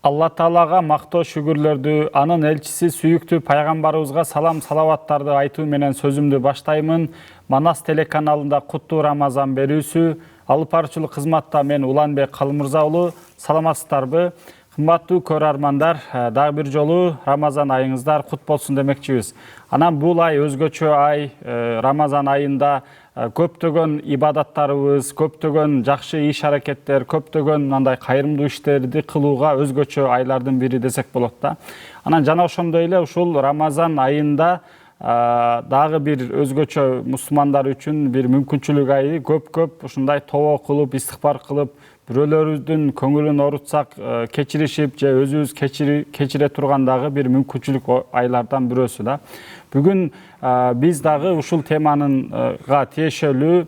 Алла Таалага мактоо шүгүрлөрдү, анын элчиси сүйүктүү пайгамбарыбызга салам салаваттарды айтуу менен сөзүмдү баштаймын. Манас телеканалында куттуу Рамазан берүүсү, алып баруучулук кызматта мен Уланбек Калмырза уулу. Саламатсыздарбы? Кымбаттуу көрөрмандар, дагы бир жолу Рамазан айыңыздар кут болсун демекчибиз. Анан бул ай өзгөчө ай, Рамазан айында көптөгөн ибадаттарыбыз, көптөгөн жакшы иш аракеттер, көптөгөн мындай кайрымдуу иштерди кылууга өзгөчө айлардын бири десек болот да. Анан жана ошондой эле ушул Рамазан айында дагы бир өзгөчө мусулмандар үчүн бир мүмкүнчүлүк айы, көп ушундай тобо кылып, истигфар кылып, бирөөлөрүбүздүн көңүлүн орутсак, кечиришип же өзүбүз кечире тургандагы бир мүмкүнчүлүк айлардан бирөөсү да. Бүгүн биз дагы ушул теманынга тиешелүү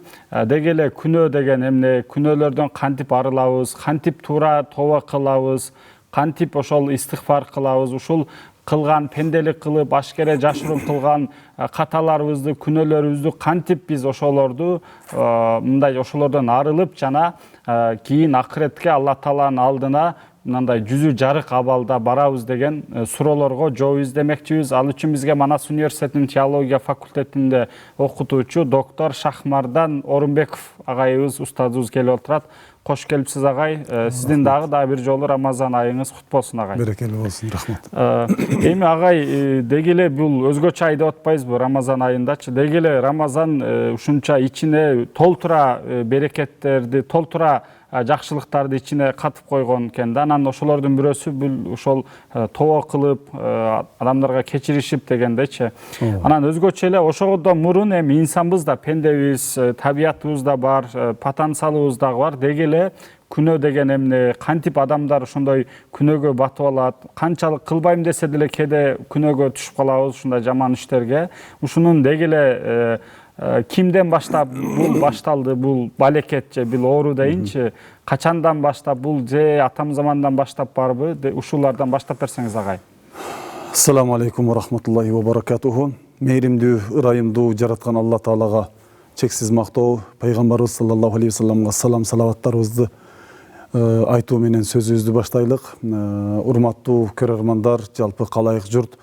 деги эле күнөө деген эмне, күнөөлөрдөн кантип арылабыз, кантип туура тобо кылабыз, кантип ошол истигфар кылабыз, ушул кылган пенделик кылып, ашкере жашыруун кылган каталарыбызды, күнөөлөрүбүздү кантип биз ошолорду мындай ошолордон арылып жана кийин акыретке Алла Тааланын алдына мындай жүзү жарык абалда барабыз деген суроолорго жооп издемекчибиз. Ал үчүн бизге Манас университетинин теология факультетинде окутуучу доктор Шахмардан Орунбеков агайыбыз, устазыбыз келип отурат. Кош келипсиз агай. Сиздин дагы бир жолу Рамазан айыңыз кут болсун агай. Берекелүү болсун, рахмат. Эми агай, деги эле бул өзгөчө ай деп атпайбызбы Рамазан айындачы? Деги эле Рамазан ушунча ичине толтура берекеттерди, толтура жакшылыктарды ичине катып койгон экен да. Анан ошолордун бирөөсү бул ошол тобо кылып, адамдарга кечиришип дегендечи. Анан өзгөчө эле ошодон мурун эми инсанбыз да, пендебиз, табиятыбыз да бар, потенциалыбыз да бар. Деги эле күнөө деген эмне, кантип адамдар ошондой күнөөгө батып алат, канчалык кылбайм десе деле кээде күнөөгө түшүп калабыз ушундай жаман иштерге. Ушунун деги эле кимден баштап бул башталды, бул балекет же бул оору дейинчи, качандан баштап бул же атам замандан баштап барбы? Ушулардан баштап берсеңиз агай. Ассаламу алейкум ва рахматуллахи ва баракатуху. Мейримдүү, ырайымдуу жараткан Алла Таалага чексиз мактоо, пайгамбарыбыз саллаллаху алейхи ва салламга салам салаваттарыбызды айтуу менен сөзүбүздү баштайлык. Урматтуу көрөрмандар, жалпы калайык журт,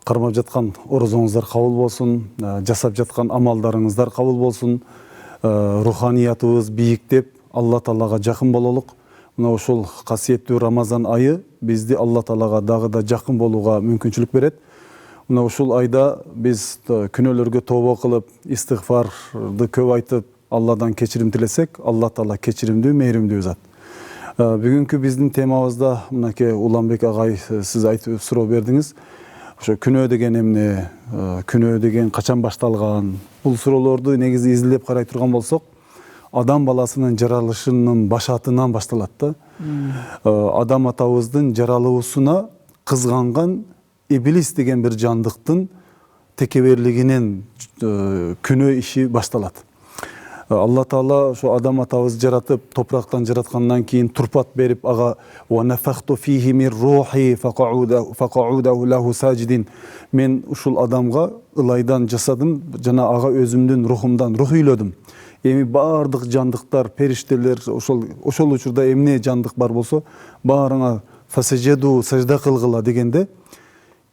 кармап жаткан орозоңуздар кабыл болсун, жасап жаткан амалдарыңыздар кабыл болсун, руханиятыбыз бийиктеп, Алла Таалага жакын бололук. Мына ушул касиеттүү Рамазан айы бизди Алла Таалага дагы да жакын болууга мүмкүнчүлүк берет. Мына ушул айда биз күнөөлөргө тобо кылып, истигфарды көп айтып, Алладан кечирим тилесек, Алла Таала кечиримдүү, мейримдүү зат. Бүгүнкү биздин темабызда мынакей Уланбек агай сиз айтып суроо бердиңиз. Ошо күнөө деген эмне, күнөө деген качан башталган? Бул суроолорду негизи изилдеп карай турган болсок, адам баласынын жаралышынын башатынан башталат да. Адам атабыздын жаралуусуна кызганган иблис деген бир жандыктын текеберлигинен күнөө иши башталат. Алла Таала ошо адам атабыз жаратып, топурактан жараткандан кийин турпат берип, ага ва нафахту фихи мин рухи фақауда лаху сажидин. Мен ушул адамга ылайдан жасадым, жана ага өзүмдүн рухумдан рух үйлөдүм. Эми бардык жандыктар, периштелер, ошол учурда эмне жандык бар болсо, баарыңа фасажаду сажда кылгыла дегенде,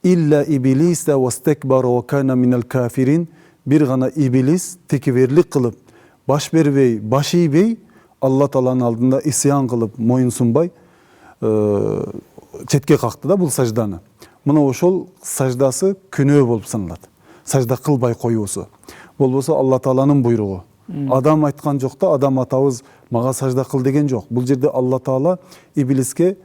илля иблиса вастакбара ва кана минал кафирин, бир гана иблис текеберлик кылып, баш бербей, баш ийбей, Алла Тааланын алдында исян кылып, моюн сунбай четке какты да бул сажданы. Мына ошол саждасы күнөө болуп саналат. Сажда кылбай коюусу. Болбосо Алла Тааланын буйругу. Адам айткан жок да, адам атабыз мага сажда кыл деген жок. Бул жерде Алла Таала иблиске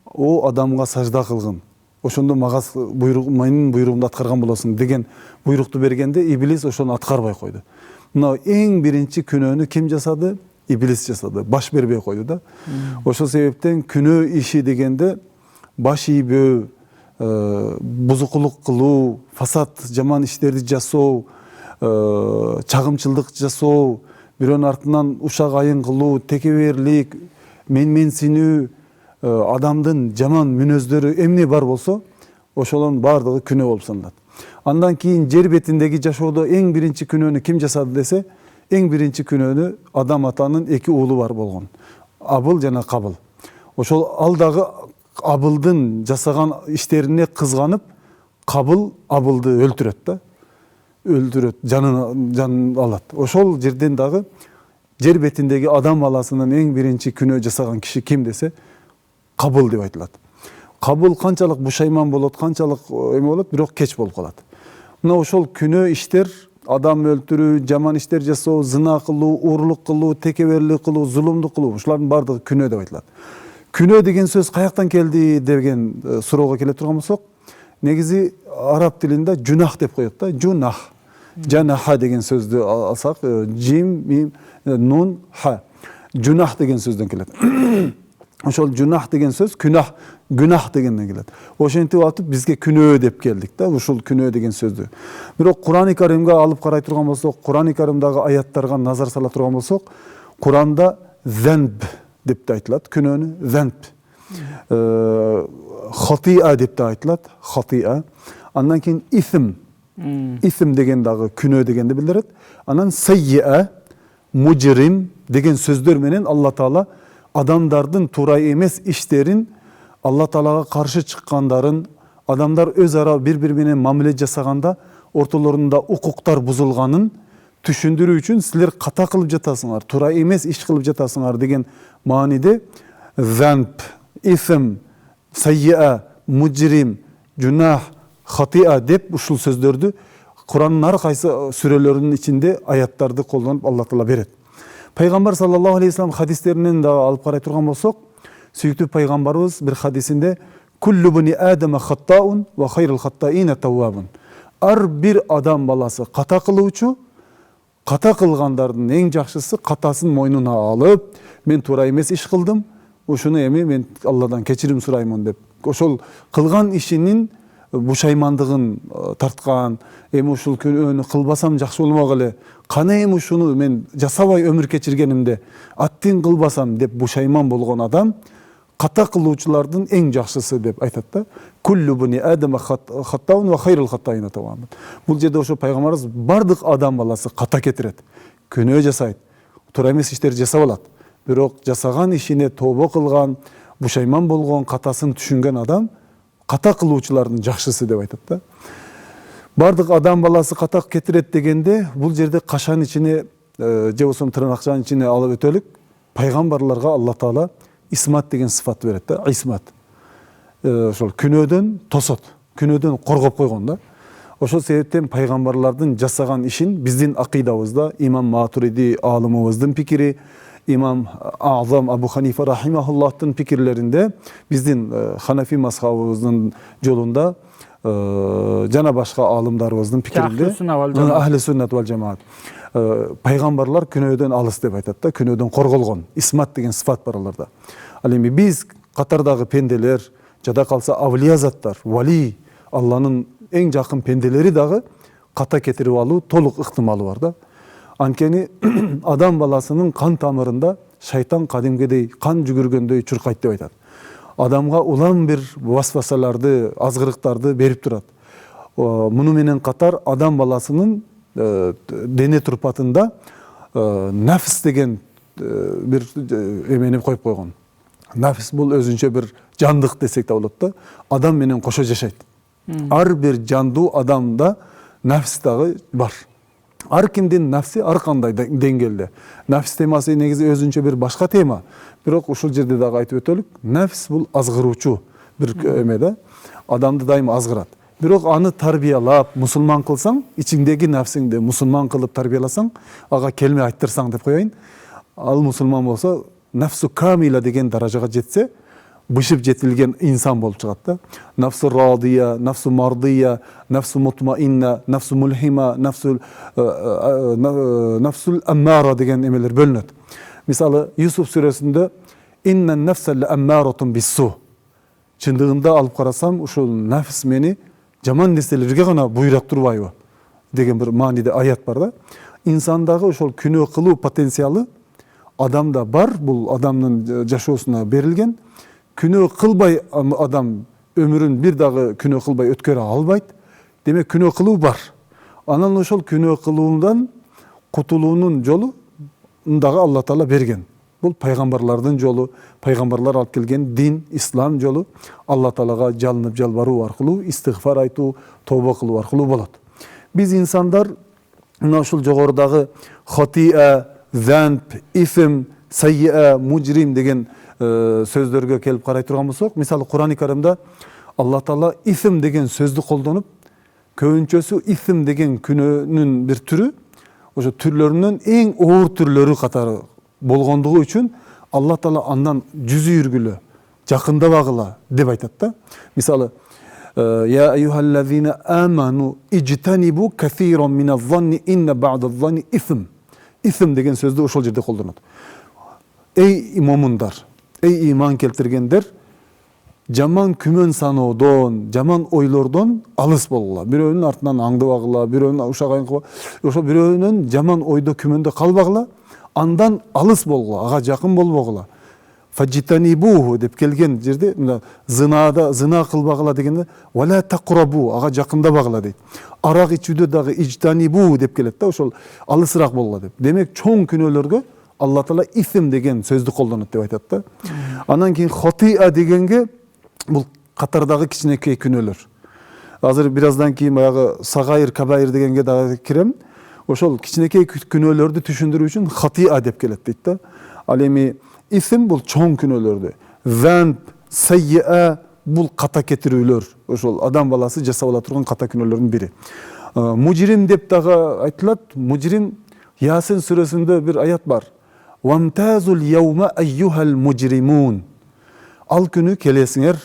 о адамга сажда кылгын. Ошондо мага менин буйругумду аткарган болосуң деген буйрукту бергенде иблис ошону аткарбай койду. Мына эң биринчи күнөөнү ким жасады? Иблис жасады. Баш бербей койду да. Ошол себептен күнөө иши дегенде баш ийбөө, бузукулук кылуу, фасад, жаман иштерди жасоо, чагымчылдык жасоо, бирөөнүн артынан ушак айын кылуу, текеберлик, менсинүү, адамдын жаман мүнөздөрү эмне бар болсо, ошолордун баардыгы күнөө болуп саналат. Андан кийин жер бетиндеги жашоодо эң биринчи күнөөнү ким жасады десе, эң биринчи күнөөнү адам атанын эки уулу бар болгон. Абыл жана Кабыл. Ошол ал дагы абылдын жасаган иштерине кызганып, кабыл абылды өлтүрөт да. Өлтүрөт, жанын алат. Ошол жерден дагы жер бетиндеги адам баласынын эң биринчи күнөө жасаган киши ким десе, Кабыл деп айтылат. Кабыл канчалык бушайман болот, канчалык эме болот, бирок кеч болуп калат. Мына ошол күнөө иштер, адам өлтүрүү, жаман иштер жасоо, зына кылуу, урлук кылуу, текеберлик кылуу, зулумдук кылуу, ушулардын бардыгы күнөө деп айтылат. Күнөө деген сөз каяктан келди деген суроого келе турган болсок, негизи араб тилинде жунах деп коет да, жунах. Жанаха деген сөздү алсак, жим, мим, нун, ха. Жунах деген сөздөн келет. Ошол жунах деген сөз күнах, гүнах дегенден келет. Ошентип атып бизге күнөө деп келдик да, ушул күнөө деген сөздү. Бирок Кур'ан-ы Каримге алып карай турган болсок, Кур'ан-ы Каримдагы аяттарга назар сала турган болсок, Кур'анда зенб деп те айтылат, күнөөнү зенб. Хатиа деп те айтылат, хатиа. Андан кийин исм. Исм деген дагы күнөө дегенди билдирет. Анан саййиа, мужрим деген сөздөр менен Алла Таала адамдардын туура эмес иштерин, Алла Таалага каршы чыккандарын, адамдар өз ара бири-бири менен мамиле жасаганда ортолорунда укуктар бузулганын түшүндүрүү үчүн силер ката кылып жатасыңар, туура эмес иш кылып жатасыңар деген мааниде занб, исм, саййиа, мужрим, жунах, хатиа деп ушул сөздөрдү Кур'андын ар кайсы сүрөлөрүнүн ичинде аяттарды колдонуп Алла Таала берет. Пайгамбар саллаллаху алейхи вассалам хадистеринен да алып карай турган болсок, сүйүктүү пайгамбарыбыз бир хадисинде куллу буни адама хаттаун ва хайрул хаттаина таввабун. Ар бир адам баласы ката кылуучу, ката кылгандардын эң жакшысы катасын мойнуна алып, мен туура эмес иш кылдым, ушуну эми мен Алладан кечирим сураймын деп, ошол кылган ишинин бушаймандыгын тарткан, эми ушул күнөөнү кылбасам жакшы болмок эле, кана эми ушуну мен жасабай өмүр кечиргенимде аттин кылбасам деп бушайман болгон адам ката кылуучулардын эң жакшысы деп айтат да. Куллу буни адама хаттаун ва хайрул хаттаина таввабун. Бул жерде ошо пайгамбарыбыз бардык адам баласы ката кетирет, күнөө жасайт, туура эмес иштер жасап алат. Бирок жасаган ишине тобо кылган, бушайман болгон, катасын түшүнгөн адам ката кылуучулардын жакшысы деп айтат да. Бардык адам баласы ката кетирет дегенде, бул жерде кашан ичине, же болбосо тырнакчанын ичине алып өтөлүк, пайгамбарларга Алла Таала исмат деген сыфат берет да, исмат. Ошол күнөөдөн тосот, күнөөдөн коргоп койгон да. Ошол себептен пайгамбарлардын жасаган ишин биздин акыйдабызда имам Матуриди аалымыбыздын пикири, имам Азам Абу Ханифа рахимахуллахтын пикирлеринде, биздин Ханафи мазхабыбыздын жолунда жана башка аалымдарыбыздын пикиринде ахли суннат вал жамаат пайгамбарлар күнөөдөн алыс деп айтат да, күнөөдөн корголгон, исмат деген сыфат бар аларда. Ал эми биз катардагы пенделер, жада калса авлия заттар, вали, Алланын эң жакын пенделери дагы ката кетирип алуу толук ыктымалы бар да. Анткени адам баласынын кан тамырында шайтан кадимгедей кан жүгүргөндөй чуркайт деп айтат. Адамга улам бир васвасаларды, азгырыктарды берип турат. Муну менен катар адам баласынын дене турпатында нафс деген бир эмени коюп койгон. Нафс бул өзүнчө бир жандык десек да болот да. Адам менен кошо жашайт. Ар бир жандуу адамда нафс дагы бар. Ар кимдин нафси ар кандай деңгээлде. Нафс темасы негизи өзүнчө бир башка тема. Бирок ушул жерде дагы айтып өтөлүк, нафс бул азгыруучу бир эме да. Адамды дайыма азгырат. Бирок аны тарбиялап, мусулман кылсаң, ичиңдеги нафсиңди мусулман кылып тарбияласаң, ага келме айттырсаң деп коеюн. Ал мусулман болсо, нафсу камила деген даражага жетсе, бышып жетилген инсан болуп чыгат да. Нафсу радия, нафсу мардия, нафсу мутмаинна, нафсу мулхима, нафсул аммара деген эмелер бөлүнөт. Мисалы, Юсуф сүрөсүндө инна нафсал аммаратун биссу. Чындыгында алып карасам, ушул нафс мени жаман нерселерге гана буйрак турбайбы деген бир мааниде аят бар да. Инсандагы ошол күнөө кылуу потенциалы адамда бар, бул адамдын жашоосуна берилген. Күнөө кылбай адам өмүрүн бир дагы күнөө кылбай өткөрө албайт. Демек күнөө кылуу бар. Анан ошол күнөө кылуудан кутулуунун жолу дагы Алла Таала берген. Бул пайгамбарлардын жолу, пайгамбарлар алып келген дин, ислам жолу Алла Таалага жалынып жалбаруу аркылуу, истигфар айтуу, тооба кылуу аркылуу болот. Биз инсандар мына ушул жогорудагы хатиа, занб, ифм, сайя, мужрим деген сөздөргө келип карай турган болсок, мисалы Кур'ан-ы Каримде Алла Таала ифм деген сөздү колдонуп, көбүнчөсү ифм деген күнөөнүн бир түрү, ошо түрлөрүнүн эң оор түрлөрү катары болгондугу үчүн Алла Таала андан жүз үйргүлө, жакындабагыла деп айтат да. Мисалы Я айюхаллазина аману ижтанибу кафирон миназ-занни инна ба'даз-занни ифм. Ифм деген сөздү ошол жерде колдонот. Эй имомундар, эй иман келтиргендер, жаман күмөн саноодон, жаман ойлордон алыс болгула. Бирөөнүн артынан аңдыбагыла, бирөөнүн ушагайын кылып, ошо бирөөнүн жаман ойдо күмөндө калбагыла, андан алыс болгула, ага жакын болбогула. Фаджитанибуху деп келген жерде зына кылбагыла дегенде вала тaqrabu, ага жакындабагыла дейт. Арак ичүүдө дагы ижтанибу деп келет да, ошол алысыраак болгула деп. Демек чоң күнөөлөргө Алла Таала ифм деген сөздү колдонот деп айтат да. Анан кийин хатиа дегенге бул катардагы кичинекей күнөөлөр. Азыр бираздан кийин баягы сагайыр, кабайыр дегенге дагы кирем. Ошол кичинекей күнөөлөрдү түшүндүрүү үчүн хатиа деп келет дейт да. Ал эми ифм бул чоң күнөөлөрдү. Занб, сайя бул ката кетирүүлөр. Ошол адам баласы жасап ала турган ката күнөөлөрдүн бири. Мужрим деп дагы айтылат. Мужрим Ясин сүрөсүндө бир аят бар. Вамтазул яума айюхал мужримун. Ал күнү келесиңер,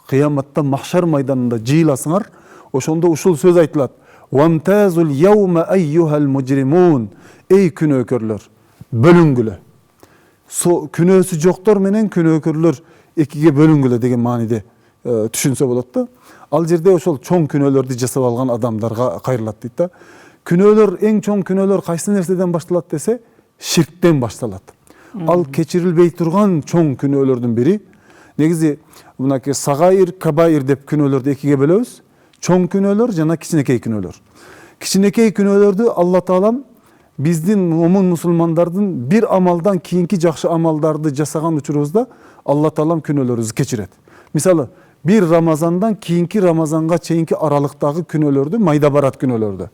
кыяматта махшар майданында жыйыласыңар. Ошондо ушул сөз айтылат. Вамтазул яума айюхал мужримун. Эй күнөөкөрлөр, бөлүнгүлө. Күнөөсү жоктор менен күнөөкөрлөр экиге бөлүнгүлө деген мааниде түшүнсө болот да. Ал жерде ошол чоң күнөөлөрдү жасап алган адамдарга кайрылат дейт да. Күнөөлөр, эң чоң күнөөлөр кайсы нерседен башталат десе, ширктен башталат. Ал кечирилбей турган чоң күнөөлөрдүн бири. Негизи мынакей сагайыр, кабайыр деп күнөөлөрдү экиге бөлөбүз. Чоң күнөөлөр жана кичинекей күнөөлөр. Кичинекей күнөөлөрдү Алла Таалам биздин момун мусулмандардын бир амалдан кийинки жакшы амалдарды жасаган учурубузда Алла Таалам күнөөлөрүбүздү кечирет. Мисалы, бир Рамазандан кийинки Рамазанга чейинки аралыктагы күнөөлөрдү, майда барат күнөөлөрдү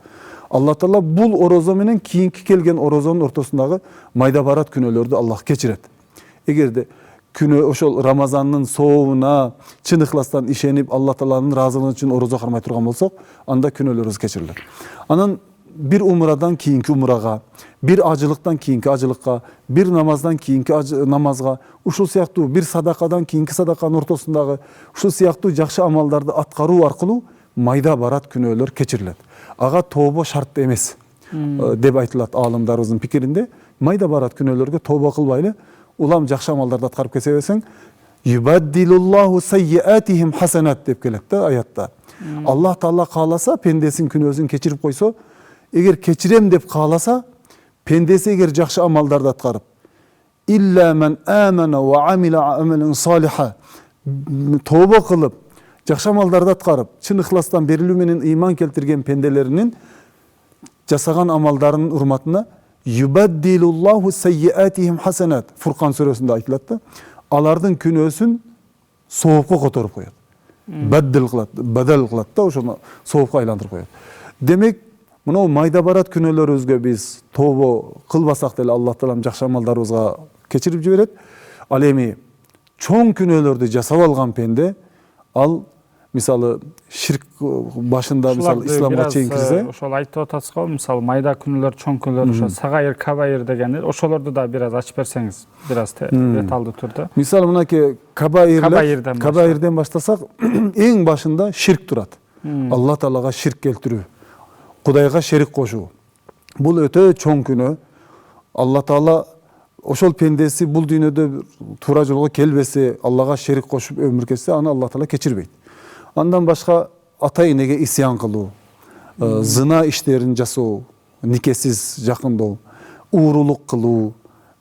Алла Таала бул орозо менен кийинки келген орозонун ортосундагы майда барат күнөөлөрдү Аллах кечирет. Эгерде күнөө ошол Рамазандын соовуна чын ыхластан ишенип Алла Тааланын ыраазылыгы үчүн орозо кармай турган болсок, анда күнөөлөрүбүз кечирилет. Анан bir umradan kiyinki umraga, bir acılıktan kiyinki acılıkka, bir namazdan kiyinki namazga, uşul siyaqtu bir sadakadan kiyinki sadakanın ortasındağı, uşul siyaqtu jakşı amaldарды atkaruu arqıluu mayda barat күнөөлөр keçirilet. Aga tooba şart emes деп айтылат алымдарыбыздын пикиринде. Майда барат күнөөлөргө тооба кылбайлы, улам жакшы амалдарды аткарып кете берсең, юбаддилуллаху сайyiatihim hasanat деп келет да аятта. Аллах Таала кааласа, пендесин күнөөсүн кечирип койсо, эгер кечирем деп кааласа, пендеси эгер жакшы амалдарды аткарып, илля мен амана ва амила амалан салиха, тооба кылып, жакшы амалдарды аткарып, чын ыхластан берилүү менен ыйман келтирген пенделеринин жасаган амалдарынын урматына юбаддилуллаху сайyiatihim hasanat Фуркан сүрөсүндө айтылат да, алардын күнөөсүн соопко которуп коет. Баддил кылат, бадал кылат да, ошону соопко айландырып коет. Демек, мына майда барат күнөөлөрүбүзгө биз тообо кылбасак деле Аллах Таалам жакшы амалдарыбызга кечирип жиберет. Ал эми чоң күнөөлөрдү жасап алган пенде, ал мисалы ширк башында мисалы исламга чейин кирсе, ошол айтып атасыз го, мисалы майда күнөөлөр, чоң күнөөлөр, ошо сагайыр, кабайыр дегендер, ошолорду да бир аз ачып берсеңиз, бир аз деталдуу түрдө. Мисалы мынакей кабайырден баштасак, эң башында ширк турат. Алла Таалага ширк келтирүү, Кудайга шерик кошуу. Бул өтө чоң күнөө. Алла Таала ошол пендеси бул дүйнөдө туура жолго келбесе, Аллага шерик кошуп өмүр кечсе, аны Алла Таала кечирбейт. Андан башка ата энеге исян кылуу, зына иштерин жасоо, никесиз жакындоо, уурулук кылуу,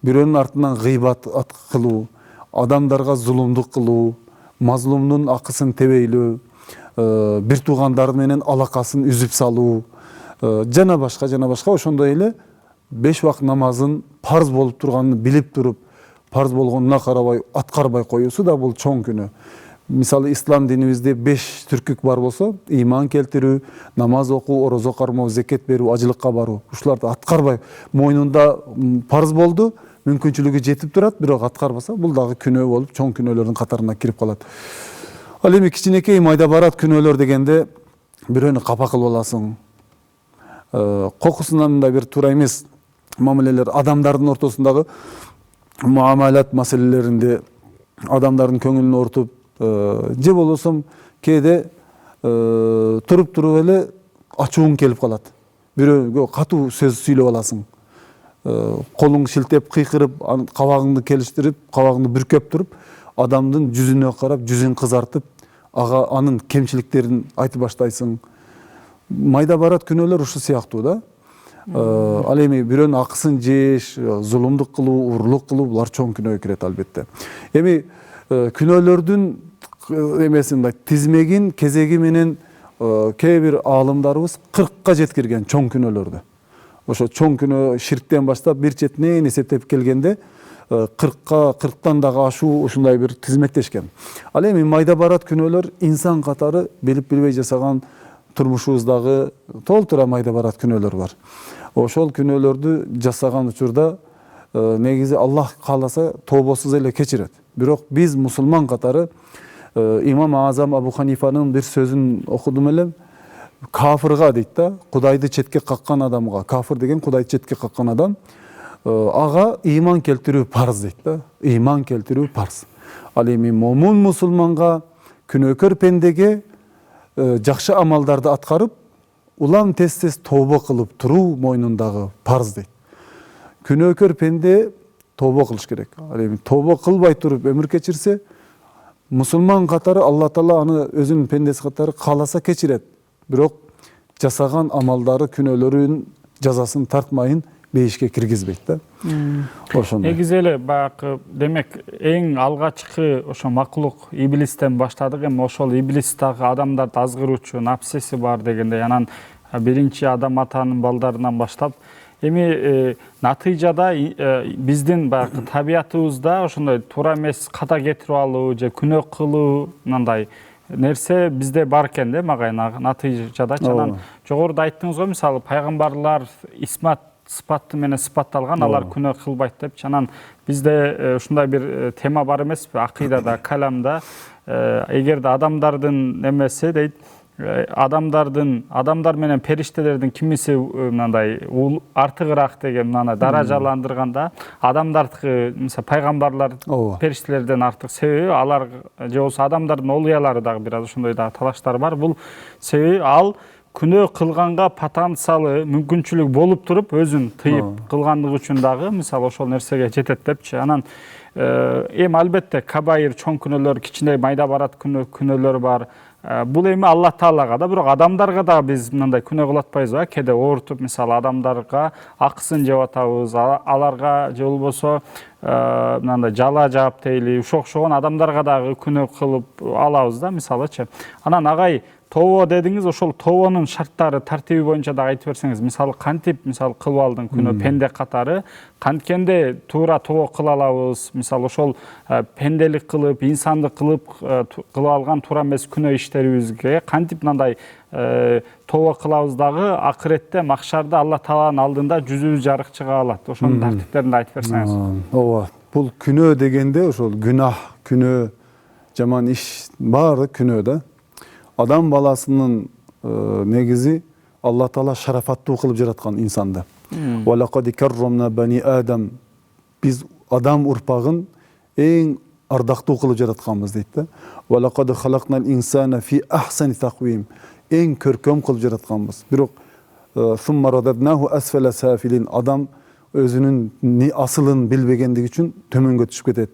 бирөөнүн артынан гыйбат кылуу, адамдарга зулумдук кылуу, мазлумдун акысын тебейлөө, бир туугандар менен алакасын үзүп салуу, жана башка ошондой эле 5 вакыт намазын парз болуп турганын билип туруп, парыз болгонуна карабай аткарбай коюусу да бул чоң күнөө. Мисалы ислам динибизде 5 түркүк бар болсо, ыйман келтирүү, намаз окуу, орозо кармоо, зекет берүү, ажылыкка баруу, ушуларды аткарбай мойнунда парыз болду, мүмкүнчүлүгү жетип турат, бирок аткарбаса, бул дагы күнөө болуп, чоң күнөөлөрдүн катарына кирип калат. Ал эми кичинекей майда барат күнөөлөр дегенде бирөөнү капа кылып аласың. Кокусунан да бир туура эмес мамилелер, адамдардын ортосундагы муамалат маселелеринде адамдардын көңүлүн ортуп, же болбосо кээде туруп эле ачууң келип калат. Бирөөгө катуу сөз сүйлөп аласың. Колуң шилтеп, кыйкырып, кабагыңды келиштирип, кабагыңды бүркөп туруп, адамдын жүзүнө карап, жүзүн кызартып, анын кемчиликтерин айтып баштайсың. Майда барат күнөөлөр ушу сыяктуу да. Ал эми бирөөнүн акысын жеш, зулумдук кылуу, урлук кылуу, булар чоң күнөөгө кирет албетте. Эми күнөөлөрдүн эмесин мындай тизмегин, кезеги менен кээ бир аалымдарыбыз 40ка жеткирген чоң күнөөлөрдү. Ошо чоң күнөө ширктен баштап бир четинен эсептеп келгенде 40тан дагы ашуу ушундай бир тизмектешкен. Ал эми майда барат күнөөлөр инсан катары билип билбей жасаган турмушубуздагы толтура майда барат күнөөлөр бар. Ошол күнөөлөрдү жасаган учурда негизи Аллах кааласа тобосуз эле кечирет. Бирок биз мусулман катары имам Азам Абу Ханифанын бир сөзүн окудум элем. Кафырга дейт да, Кудайды четке каккан адамга, кафыр деген Кудайды четке каккан адам, ага ыйман келтирүү парыз дейт да. Ыйман келтирүү парыз. Ал эми момун мусулманга, күнөөкөр пендеге жакшы амалдарды аткарып, улам тез тобо кылып туруу мойнундагы парыз дейт. Күнөөкөр пенде тобо кылыш керек. Ал эми тобо кылбай туруп өмүр кечирсе, мусулман катары Алла Таала аны өзүнүн пендеси катары кааласа кечирет. Бирок жасаган амалдары, күнөөлөрүнүн жазасын тартмайын бейишке киргизбейт да. Ошондой. Негизи эле баягы демек эң алгачкы ошо маклук иблистен баштадык, эми ошол иблис дагы адамдарды азгыруучу напсеси бар дегендей, анан биринчи адам атанын балдарынан баштап, эми натыйжада биздин баягы табиятыбызда ошондой туура эмес ката кетирип алуу же күнөө кылуу мындай нерсе бизде бар экен да, магай натыйжада. Анан жогоруда айттыңыз го, мисалы пайгамбарлар сыпаты менен сыпатталган, алар күнөө кылбайт депчи. Анан бизде ушундай бир тема бар эмеспи, акыйдада, каламда, эгерде адамдардын немеси дейт, адамдар менен периштелердин кимиси мындай артыгыраак деген мына даражаландырганда, адамдардыкы, мисалы пайгамбарлар периштелерден артык, себеби алар же болбосо адамдардын олуялары дагы бир аз ошондой да талаштар бар. Бул себеби ал күнөө кылганга потенциалы, мүмкүнчүлүк болуп туруп, өзүн тыйып кылгандыгы үчүн дагы мисалы ошол нерсеге жетет депчи. Анан эми албетте кабайыр чоң күнөөлөр, кичине майда барат күнөөлөр бар. Бул эми Алла Таалага да, бирок адамдарга да биз мындай күнөө кылып атпайбызбы? Кээде оорутуп, мисалы адамдарга акысын жеп атабыз, аларга же болбосо мындай жала жаап дейли, ушокшогон адамдарга дагы күнөө кылып алабыз да, мисалычы. Анан агай тобо дедиңиз, ошол тобонун шарттары, тартиби боюнча да айтып берсеңиз, мисалы кантип мисалы кылып алдың күнөө пенде катары, канткенде туура тобо кыла алабыз, мисалы ошол пенделик кылып, инсандык кылып алган туура эмес күнөө иштерибизге кантип мындай тобо кылабыз дагы акыретте, махшарда Алла Тааланын алдында жүзүбүз жарык чыга алат. Ошонун тартиптерин айтып берсеңиз. Ооба. Бул күнөө дегенде ошол күнах, күнөө, жаман иш баары күнөө да. Адам баласынын негизи Алла Таала шарафаттуу кылып жараткан инсанды. Валакад каррамна бани Адам. Биз адам урпагын эң ардактуу кылып жаратканбыз дейт да. Валакад халакнал инсана фи ахсани таквим. Эң көркөм кылып жаратканбыз. Бирок сумма рададнаху асфала сафилин. Адам өзүнүн асылын билбегендиги үчүн төмөнгө түшүп кетет.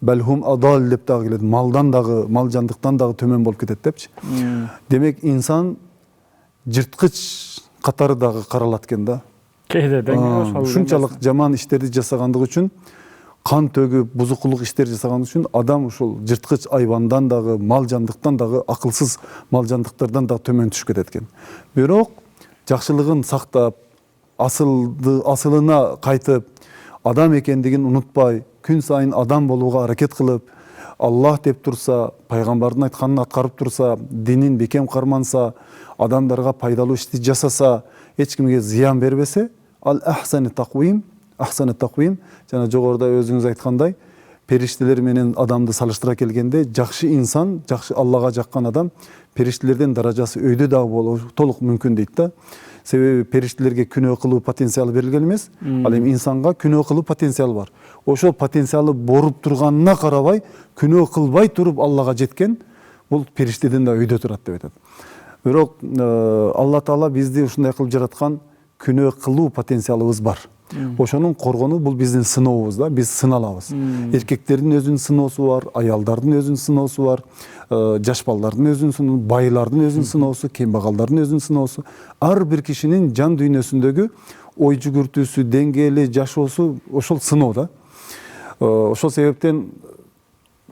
Бәлхум адал деп дагы келет. Малдан дагы, мал жандыктан дагы төмөн болуп кетет депчи. Демек инсан жырткыч катары дагы каралат экен да. Кээде ушунчалык жаман иштерди жасагандыгы үчүн, кан төгүп, бузукулук иштер жасаган үчүн адам ушул жырткыч айбандан дагы, мал жандыктан дагы, акылсыз мал жандыктардан дагы төмөн түшүп кетет экен. Бирок жакшылыгын сактап, асылына кайтып, адам экендигин унутпай, күн сайын адам болууга аракет кылып, Аллах деп турса, пайгамбардын айтканын аткарып турса, динин бекем карманса, адамдарга пайдалуу ишти жасаса, эч кимге зыян бербесе, ал ахсани таквим, жана жогоруда өзүңүз айткандай, периштелер менен адамды салыштыра келгенде, жакшы инсан, жакшы Аллага жаккан адам, периштелерден даражасы өйдө дагы болуу толук мүмкүн дейт да. Себеби периштелерге күнөө кылуу потенциалы берилген эмес, ал эми инсанга күнөө кылуу потенциалы бар. Ошол потенциалы боруп турганына карабай, күнөө кылбай туруп Аллага жеткен, бул периштеден да өйдө турат деп айтат. Бирок Алла Таала бизди ушундай кылып жараткан, күнөө кылуу потенциалыбыз бар. Ошонун коргону бул биздин сынообуз да, биз сыналабыз. Эркектердин өзүнүн сыноосу бар, аялдардын өзүнүн сыноосу бар, жаш балдардын өзүнүн сыноосу, байлардын өзүнүн сыноосу, кембагалдардын өзүнүн сыноосу. Ар бир кишинин жан дүйнөсүндөгү ой жүгүртүүсү, деңгээли, жашоосу ошол сыноо да. Ошол себептен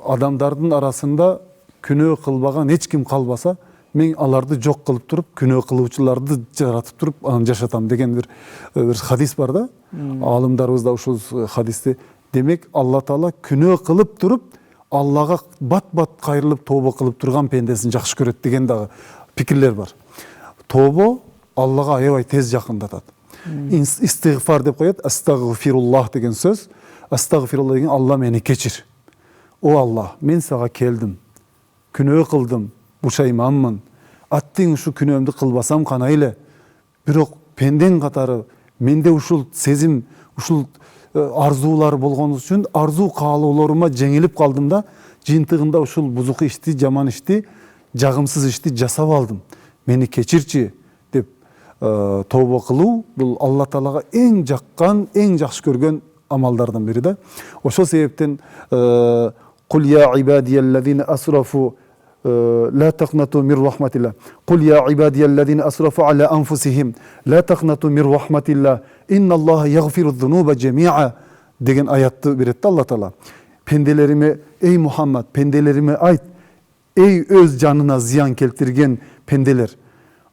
адамдардын арасында күнөө кылбаган эч ким калбаса, мен аларды жок кылып туруп, күнөө кылуучуларды жаратып туруп, анан жашатам деген бир хадис бар да. Алымдарыбыз да ушул хадисти, демек Алла Таала күнөө кылып туруп, Аллага бат-бат кайрылып тобо кылып турган пендесин жакшы көрөт деген дагы пикирлер бар. Тобо Аллага аябай тез жакындатат. Истигфар деп коет, астагфируллах деген сөз. Астагфируллах деген Алла мени кечир. О Алла, мен сага келдим, күнөө кылдым, бушайманмын. Аттың ушу күнөөмдү кылбасам кана эле. Бирок пендең катары менде ушул сезим, ушул арзуулар болгон үчүн арзуу каалоолорума жеңилип калдым да, жыйынтыгында ушул бузук ишти, жаман ишти, жагымсыз ишти жасап алдым. Мени кечирчи деп тобо кылуу бул Алла Таалага эң жаккан, эң жакшы көргөн амалдардан бири да. Ошол себептен кул я ибадияллазина асрафу لا تقنطوا من رحمة الله قل يا عبادي الذين أسرفوا على أنفسهم لا تقنطوا من رحمة الله إن الله يغفر الذنوب جميعا деген аятты берет Алла Таала. Пенделериме, ey Muhammed, pendelerime ayt, ey öz canına ziyan keltirgen pendeler,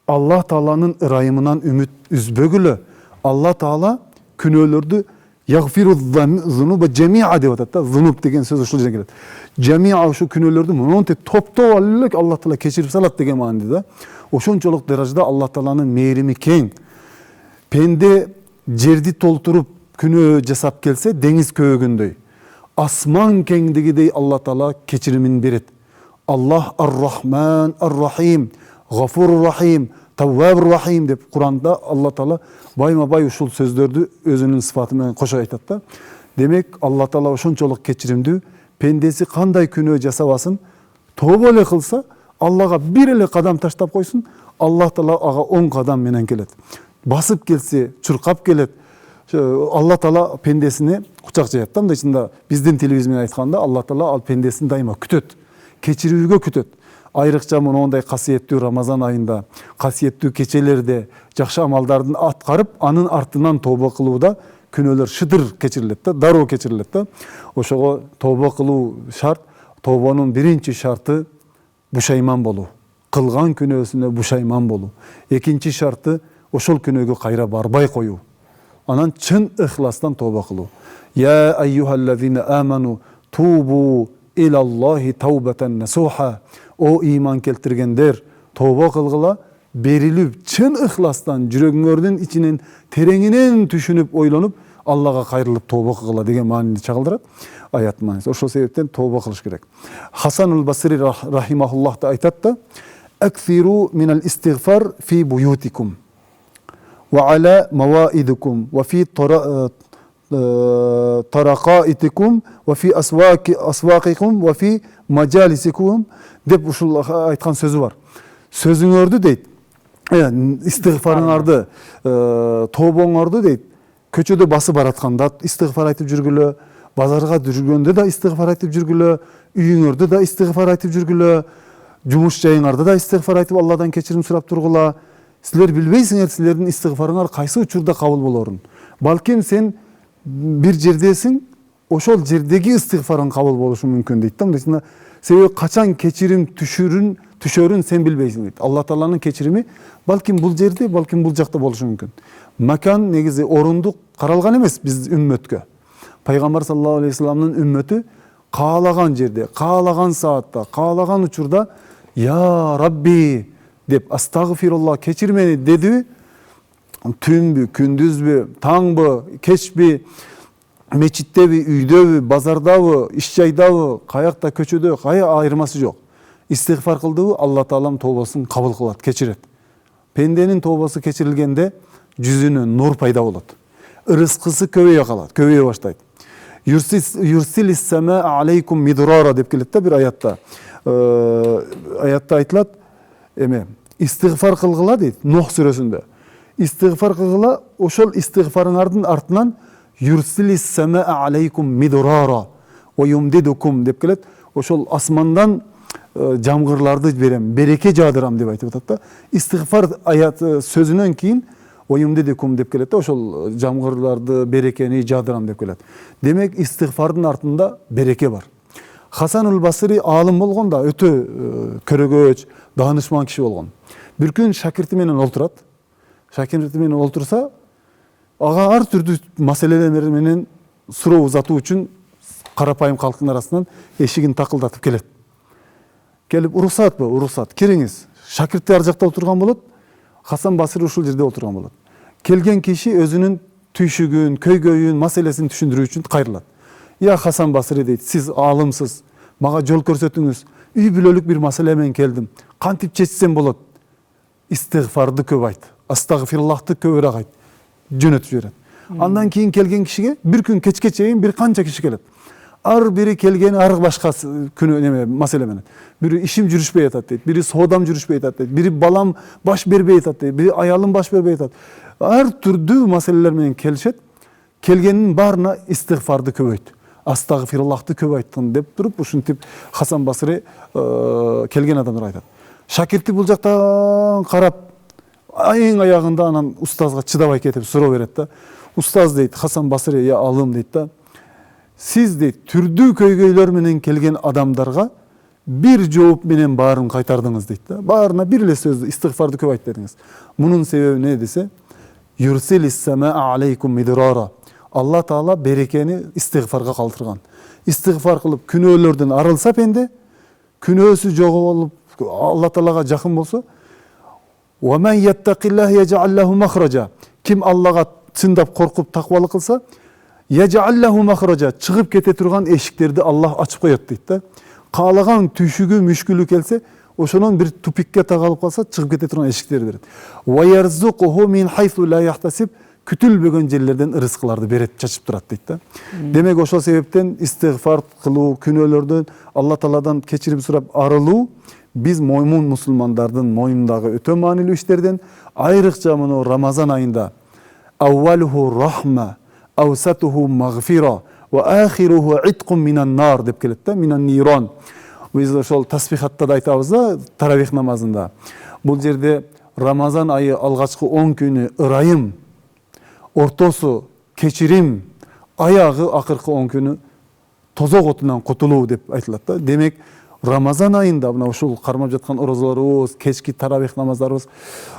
Allah Taala'nın ırayımından ümit üzbөгүлө. Allah Taala күнөөлөрдү Yagfiru zunuba cemi'a деп атат да. Зунуб деген сөз ушул жерден келет. Жамиа ушу күнөөлөрдү монтип топтоп алып Алла Таала кечирип салат деген маанide да. Ошончолук даражада Алла Тааланын мээрими кең. Пенде жерди толтуруп күнөө жасап келсе, деңиз көөгүндөй, асман кеңдигидей Алла Таала кечиримин берет. Аллах ар-Рахман ар-Рахим, Гафур рахим, Тавваб рахим деп Куранда Алла Таала байма-бай ушул сөздөрдү өзүнүн сыфаты менен кошо айтат да. Демек Алла Таала ошончолук кечиримдүү, пендеси кандай күнөө жасабасын, тобо эле кылса, Аллага бир эле кадам таштап койсун, Алла Таала ага 10 кадам менен келет. Басып келсе, чуркап келет. Алла Таала пендесине кучак жаят да. Мындайчында биздин тилибиз менен айтканда Алла Таала ал пендесин дайыма күтөт. Кечирүүгө күтөт. Айрыкча мондай касиеттүү Рамазан айында, касиеттүү кечелерде жакшы амалдардын аткарып, анын артынан тобо кылууда күнөөлөр шыдыр кечирилет да, дароо кечирилет да. Ошого тобо кылуу шарт, тобонун биринчи шарты бушайман болуу. Кылган күнөөсүнө бушайман болуу. Экинчи шарты ошол күнөөгө кайра барбай коюу. Анан чын ыхластан тобо кылуу. Я айюхаллазина аману тубу илаллахи таубатан насуха. О иман келтиргендер, тобо кылгыла, берилип, чын ыхластан, жүрөгүңөрдүн ичинен, тереңинен түшүнүп, ойлонуп, Аллага кайрылып тобо кылгыла деген маанини чагылдырат аят мааниси. Ошол себептен тобо кылыш керек. Хасанул Басри рахимахуллах да айтат да: "Аксиру минал истигфар фи буютикум ва ала маваидикум ва фи таракаитикум ва фи асвакикум ва фи маджалисикум" деп ушул айткан сөзү бар. Сөзүңөрдү дейт, истигфарыңарды, тобоңорду дейт, көчөдө басып баратканда истигфар айтып жүргүлө, базарга жүргөндө да истигфар айтып жүргүлө, үйүңөрдө да истигфар айтып жүргүлө, жумуш жайыңарда да истигфар айтып Алладан кечирим сурап тургула. Силер билбейсиңер силердин истигфарыңар кайсы учурда кабыл болорун. Балким сен бир жердесиң, ошол жердеги истигфарың кабыл болушу мүмкүн дейт да. Себеби качан кечирим түшөрүн сен билбейсиң дейт. Алла Тааланын кечирими балким бул жерде, балким бул жакта болушу мүмкүн. Макан негизи орундук каралган эмес биз үммөткө. Пайгамбар саллаллаху алейхи вассаламдын үммөтү каалаган жерде, каалаган саатта, каалаган учурда я Рабби деп астагфирулла кечир мени деди. Түнбү, күндүзбү, таңбы, кечпи, мечиттеби, үйдөбү, базардабы, иш жайдабы, каякта, көчөдө, айырмасы жок. Истигфар кылдыбы, Алла Таалам тообасын кабыл кылат, кечирет. Пенденин тообасы кечирилгенде жүзүнө нур пайда болот. Ырыскысы көбөйө калат, көбөйө баштайт. Юрсилис самаа алейкум мидрара деп келет да бир аятта. Аятта айтылат, истигфар кылгыла дейт, Нух сүрөсүндө. Истигфар кылгыла, ошол истигфарыңардын артынан юрсилис самаа алейкум мидрара ва юмдидукум деп келет. Ошол асмандан жамгырларды берем, береке жаадырам деп айтып атат да. Истигфар аят сөзүнөн кийин ойумдедекум деп келет, ошол жамгырларды, берекени жаадырам деп келет. Демек истигфардын артында береке бар. Хасан Басри аалым болгон да, өтө көрөгөч, даанышман киши болгон. Бир күн шакирти менен олтурат. Шакирти менен олтурса, ага ар түрдүү маселелер менен суроо узатуу үчүн карапайым калктын арасынан эшигин такылдатып келет. Келип, уруксатпы, уруксат, кириңиз. Шакирти ар жакта отурган болот. Хасан Басри ушул жерде отурган болот. Келген киши өзүнүн түйшүгүн, көйгөйүн, маселесин түшүндүрүү үчүн кайрылат. Я Хасан Басри дейт, сиз аалымсыз, мага жол көрсөтүңүз. Үй бүлөлүк бир маселе менен келдим. Кантип чечсем болот? Истигфарды көп айт, астагфирлахты көбүрөөк айт. Жөнөтүп жиберет. Андан кийин келген кишиге бир күн кечке чейин бир канча киши келет. Ар бири келгени ар башка күнү маселе менен. Бири ишим жүрүшпөй атат дейт, бири соодам жүрүшпөй атат дейт, бири балам баш бербей атат дейт, бири аялым баш бербей атат. Ар түрдүү маселелер менен келишет. Келгенин баарына истигфарды көбөйт. Астагфирлахты көп айттым деп туруп, ушинтип Хасан Басри келген адамдар айтат. Шакирти бул жактан карап, эң аягында анан устазга чыдабай кетип суроо берет да. Устаз дейт, Хасан Басри, я алым дейт да. Сиз дейт, түрдүү көйгөйлөр менен келген адамдарга бир жооп менен баарын кайтардыңыз дейт да. Баарына бир эле сөздү, истигфарды көп айт дедиңиз. Мунун себеби не десе? Юрсилис самаа алейкум мидрара. Алла Таала берекени истигфарга калтырган. Истигфар кылып күнөөлөрдөн арылса пенде, күнөөсү жоголуп Алла Таалага жакын болсо, ва ман яттакиллаха яж'ал лаху махража. Ким Аллага чындап коркуп таквалык кылса, яж'ал лаху махража, чыгып кете турган эшиктерди Аллах ачып коет дейт да. Каалаган түйшүгү, мүшкүлү келсе, ошонун бир тупикке тагалып калса, чыгып кете турган эшиктерди берет. Ва ярзукуху мин хайсу ла яхтасиб, күтүлбөгөн жерлерден ырыскыларды берет, чачып турат дейт да. Демек ошол себептен истигфар кылуу, күнөөлөрдөн Алла Тааладан кечирим сурап арылуу биз момун мусулмандардын моюндагы өтө маанилүү иштерден, айрыкча муну Рамазан айында аввалуху рахма, аусатуху магфира ва ахируху итқун минан нар деп келет да, минан нирон. Биз ошол тасбихатта да айтабыз да, таравих намазында. Бул жерде Рамазан айы алгачкы 10 күнү ырайым, ортосу кечирим, аягы акыркы 10 күнү тозок отунан кутулуу деп айтылат да. Демек Рамазан айында мына ушул кармап жаткан орозолорубуз, кечки таравих намаздарыбыз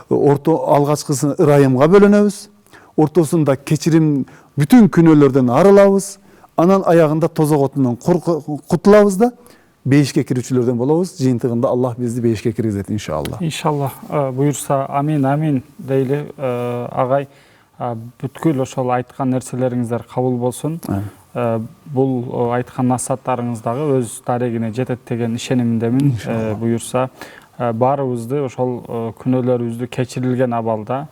алгачкысын ырайымга бөлөнөбүз, ортосунда кечирим, бүтүн күнөөлөрдөн арылабыз, анан аягында тозок отунан кутулабыз да бейишке кирүүчүлөрдөн болобуз. Жыйынтыгында Аллах бизди бейишке киргизет иншаллах. Иншаллах буюрса, амин амин дейли. Агай, бүткүл ошол айткан нерселериңиздер кабыл болсун. Бул айткан насааттарыңыздагы өз дарегине жетет деген ишенимдемин. Буюрса, баарыбызды ошол күнөөлөрүбүздү кечирилген абалда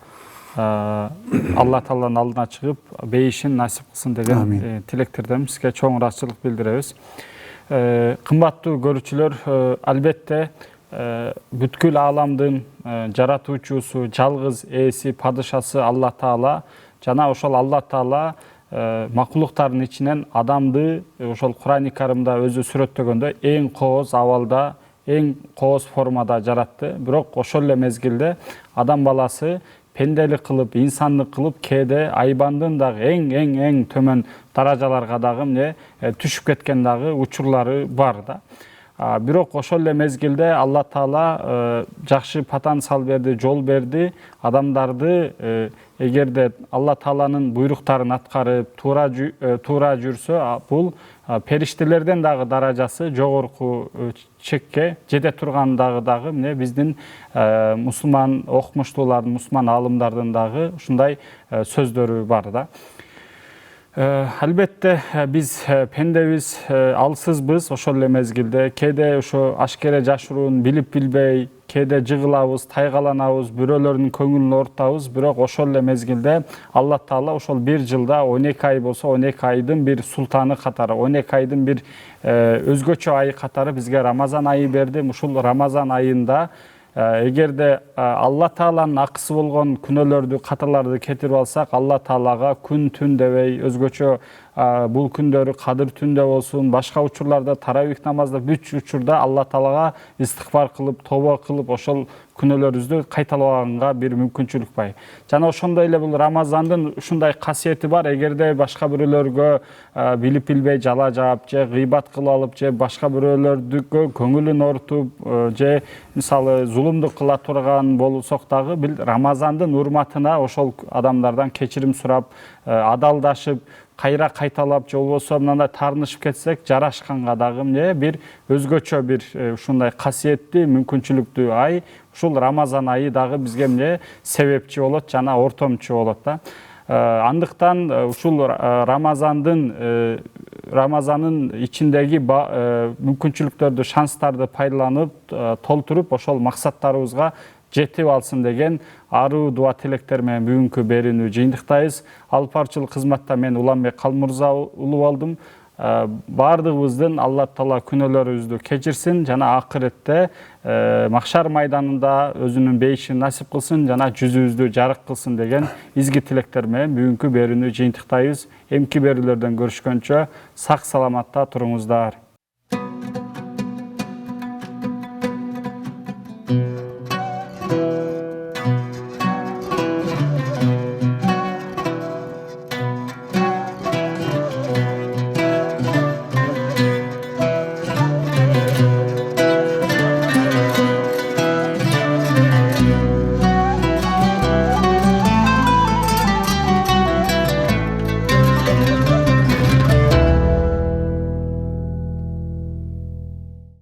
Алла Тааланын алдына чыгып, бейишин насип кылсын деген тилектерден сизге чоң ыраазычылык билдиребиз. Кымбаттуу көрүүчүлөр, албетте бүткүл ааламдын жаратуучусу, жалгыз ээси, падышасы Алла Таала жана ошол Алла Таала макулуктардын ичинен адамды ошол Кур'ан-ы Каримде өзү сүрөттөгөндө эң кооз абалда, эң кооз формада жаратты. Бирок ошол эле мезгилде адам баласы пенделик кылып, инсандык кылып, кээде айбандын дагы эң төмөн даражаларга дагы түшүп кеткен дагы учурлары бар да. Бирок ошол эле мезгилде Алла Таала жакшы потенциал берди, жол берди. Адамдарды эгерде Алла Тааланын буйруктарын аткарып, туура жүрсө, бул периштелерден дагы даражасы жогорку чекке жете тургандагы мына биздин мусулман окумуштуулардын, мусулман аалымдардын дагы ушундай сөздөрү бар да. Албетте биз пендебиз, алсызбыз ошол эле мезгилде. Кээде ошо ашкере жашыруун билип билбей, кээде жыгылабыз, тайгаланабыз, бирөөлөрдүн көңүлүн оорутабыз. Бирок ошол эле мезгилде Алла Таала ошол бир жылда 12 ай болсо, 12 айдын бир султаны катары, 12 айдын бир өзгөчө айы катары бизге Рамазан айы берди. Ушул Рамазан айында эгерде Алла Тааланын акысы болгон күнөөлөрдү, каталарды кетирип алсак, Алла Таалага күн түн дебей, өзгөчө бул күндөрү кадыр түндө болсун, башка учурларда таравих намазда бүт учурда Алла Таалага истигфар кылып, тоба кылып, ошол күнөөлөрүбүздү кайталаганга бир мүмкүнчүлүк бар. Жана ошондой эле бул Рамазандын ушундай касиети бар. Эгерде башка бирөөлөргө билип билбей жала жаап, же гыйбат кылып алып, же башка бирөөлөрдүккө көңүлүн оорутуп, же мисалы зулумдук кыла турган болсок дагы, бил Рамазандын урматына ошол адамдардан кечирим сурап, адалдашып, кайра кайталап, же болбосо мындай таарынышып кетсек, жарашканга дагы эмне бир өзгөчө бир ушундай касиеттүү, мүмкүнчүлүктүү ай. Ушул Рамазан айы дагы бизге эмне себепчи болот, жана ортомчу болот да. Андыктан ушул Рамазанын ичиндеги мүмкүнчүлүктөрдү, шанстарды пайдаланып, толтуруп, ошол максаттарыбызга жетип алсын деген аруу дуа тилектер менен бүгүнкү берүүнү жыйынтыктайбыз. Алып баруучулук кызматта мен Уланбек Калмырза уулу болдум. Бардыгыбыздын Алла Таала күнөөлөрүбүздү кечирсин, жана акыретте макшар майданында өзүнүн бейишин насип кылсын, жана жүзүбүздү жарык кылсын деген изги тилектер менен бүгүнкү берүүнү жыйынтыктайбыз. Эмки берүүлөрдөн көрүшкөнчө сак саламатта туруңуздар.